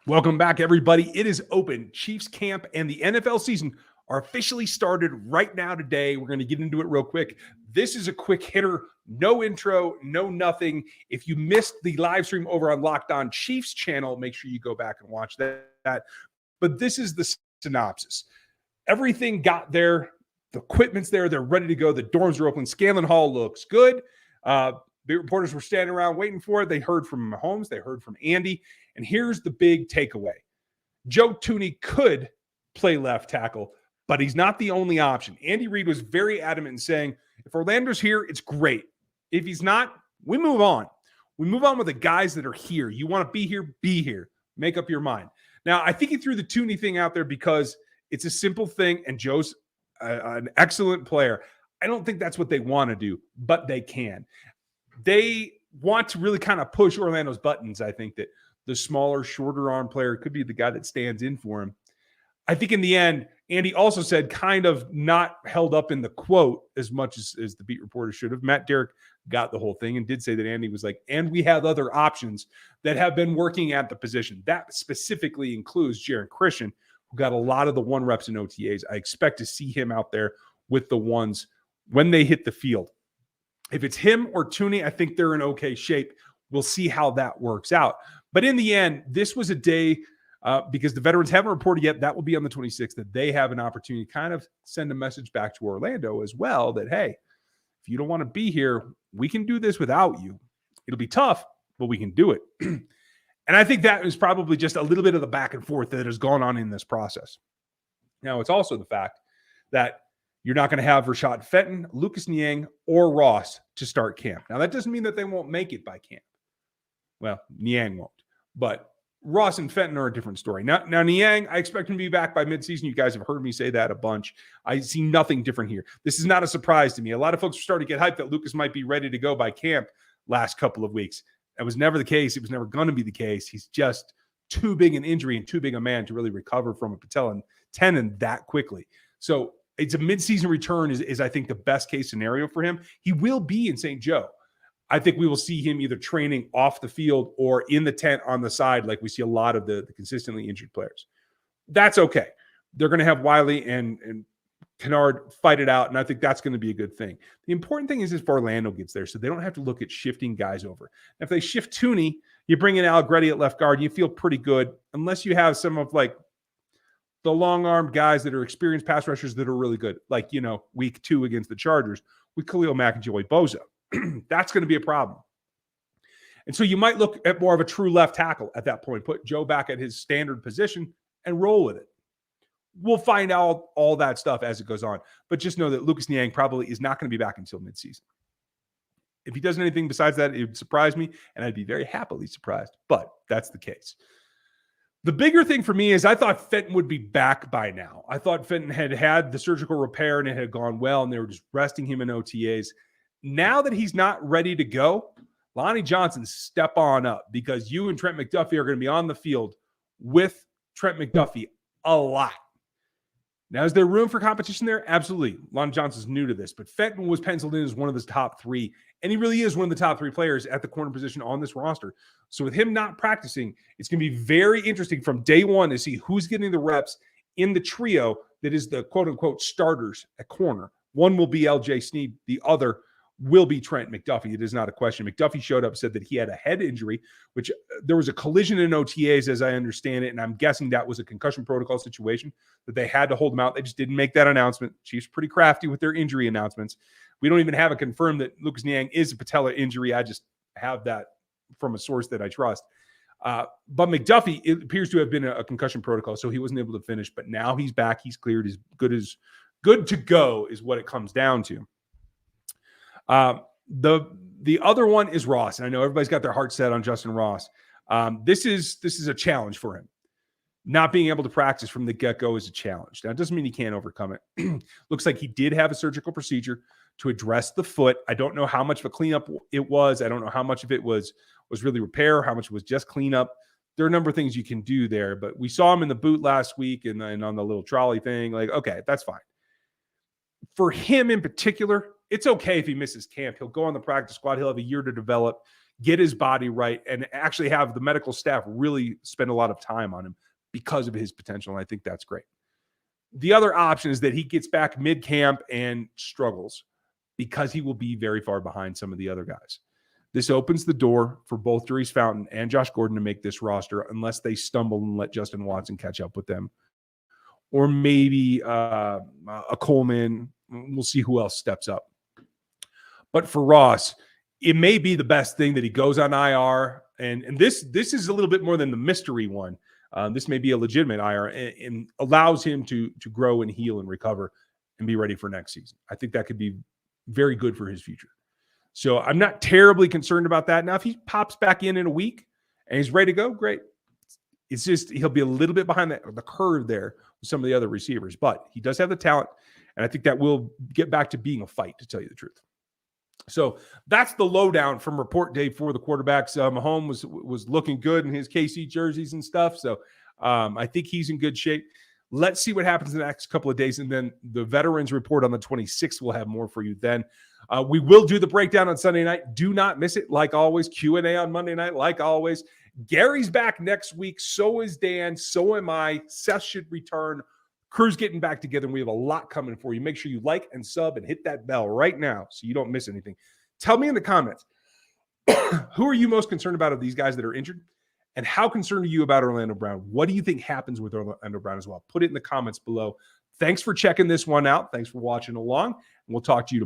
Welcome back, everybody. It is open. Chiefs camp and the NFL season are officially started right now today. We're going to get into it real quick. This is a quick hitter, no intro, no nothing. If you missed the live stream over on Locked On Chiefs channel, make sure you go back and watch that. But this is the synopsis. Everything got there. The equipment's there. They're ready to go. The dorms are open. Scanlon Hall looks good. The reporters were standing around waiting for it. They heard from Mahomes. They heard from Andy. And here's the big takeaway. Joe Thuney could play left tackle, but he's not the only option. Andy Reid was very adamant in saying, if Orlando's here, it's great. If he's not, we move on. We move on with the guys that are here. You want to be here, be here. Make up your mind. Now, I think he threw the Thuney thing out there because it's a simple thing, and Joe's an excellent player. I don't think that's what they want to do, but they can. They want to really kind of push Orlando's buttons. I think that the smaller, shorter arm player could be the guy that stands in for him. I think in the end, Andy also said, kind of not held up in the quote as much as the beat reporter should have. Matt Derrick got the whole thing and did say that Andy was like, and we have other options that have been working at the position. That specifically includes Jaron Christian, who got a lot of the one reps in OTAs. I expect to see him out there with the ones when they hit the field. If it's him or Thuney, I think they're in okay shape. We'll see how that works out. But in the end, this was a day, because the veterans haven't reported yet, that will be on the 26th, that they have an opportunity to kind of send a message back to Orlando as well that, hey, if you don't want to be here, we can do this without you. It'll be tough, but we can do it. And I think that is probably just a little bit of the back and forth that has gone on in this process. Now, it's also the fact that you're not going to have Rashad Fenton, Lucas Niang, or Ross to start camp. Now, that doesn't mean that they won't make it by camp. Well, Niang won't. But Ross and Fenton are a different story. Now Niang, I expect him to be back by midseason. You guys have heard me say that a bunch. I see nothing different here. This is not a surprise to me. A lot of folks are starting to get hyped that Lucas might be ready to go by camp last couple of weeks. That was never the case. It was never going to be the case. He's just too big an injury and too big a man to really recover from a patella tendon that quickly. So it's a midseason return is I think, the best case scenario for him. He will be in St. Joe. I think we will see him either training off the field or in the tent on the side, like we see a lot of the consistently injured players. That's okay. They're going to have Wiley and Kennard fight it out, and I think that's going to be a good thing. The important thing is if Orlando gets there, so they don't have to look at shifting guys over. If they shift Thuney, you bring in Allegretti at left guard, and you feel pretty good, unless you have some of like the long-armed guys that are experienced pass rushers that are really good, like, week 2 against the Chargers with Khalil Mack and Joey Bosa. That's going to be a problem. And so you might look at more of a true left tackle at that point, put Joe back at his standard position and roll with it. We'll find out all that stuff as it goes on. But just know that Lucas Niang probably is not going to be back until midseason. If he does anything besides that, it would surprise me, and I'd be very happily surprised. But that's the case. The bigger thing for me is I thought Fenton would be back by now. I thought Fenton had the surgical repair and it had gone well, and they were just resting him in OTAs. Now that he's not ready to go, Lonnie Johnson, step on up, because you and Trent McDuffie are going to be on the field with Trent McDuffie a lot. Now, is there room for competition there? Absolutely. Lonnie Johnson's new to this, but Fenton was penciled in as one of the top 3, and he really is one of the top 3 players at the corner position on this roster. So with him not practicing, it's going to be very interesting from day one to see who's getting the reps in the trio that is the quote-unquote starters at corner. One will be L.J. Snead. The other will be Trent McDuffie. It is not a question. McDuffie showed up, said that he had a head injury, which there was a collision in OTAs, as I understand it, and I'm guessing that was a concussion protocol situation that they had to hold him out. They just didn't make that announcement. Chiefs pretty crafty with their injury announcements. We don't even have it confirmed that Lucas Niang is a patella injury. I just have that from a source that I trust. But McDuffie, it appears to have been a concussion protocol, so he wasn't able to finish. But now he's back. He's cleared. He's good to go is what it comes down to. The other one is Ross, and I know everybody's got their heart set on Justin Ross. This is a challenge for him. Not being able to practice from the get-go is a challenge. Now, it doesn't mean he can't overcome it. Looks like he did have a surgical procedure to address the foot. I don't know how much of a cleanup it was. I don't know how much of it was really repair, how much was just cleanup. There are a number of things you can do there, but we saw him in the boot last week and on the little trolley thing. Like, okay, that's fine. For him in particular, it's okay if he misses camp. He'll go on the practice squad. He'll have a year to develop, get his body right, and actually have the medical staff really spend a lot of time on him because of his potential. And I think that's great. The other option is that he gets back mid-camp and struggles because he will be very far behind some of the other guys. This opens the door for both Darius Fountain and Josh Gordon to make this roster unless they stumble and let Justin Watson catch up with them. Or maybe a Coleman. We'll see who else steps up. But for Ross, it may be the best thing that he goes on IR. And this is a little bit more than the mystery one. This may be a legitimate IR and allows him to grow and heal and recover and be ready for next season. I think that could be very good for his future. So I'm not terribly concerned about that. Now, if he pops back in a week and he's ready to go, great. It's just he'll be a little bit behind the curve there with some of the other receivers. But he does have the talent, and I think that will get back to being a fight, to tell you the truth. So that's the lowdown from report day for the quarterbacks. Mahomes was looking good in his KC jerseys and stuff. So I think he's in good shape. Let's see what happens in the next couple of days. And then the veterans report on the 26th, we'll have more for you then. We will do the breakdown on Sunday night. Do not miss it. Like always, Q&A on Monday night. Like always, Gary's back next week. So is Dan. So am I. Seth should return. Crew's getting back together, and we have a lot coming for you. Make sure you like and sub and hit that bell right now so you don't miss anything. Tell me in the comments, who are you most concerned about of these guys that are injured? And how concerned are you about Orlando Brown? What do you think happens with Orlando Brown as well? Put it in the comments below. Thanks for checking this one out. Thanks for watching along. And we'll talk to you tomorrow.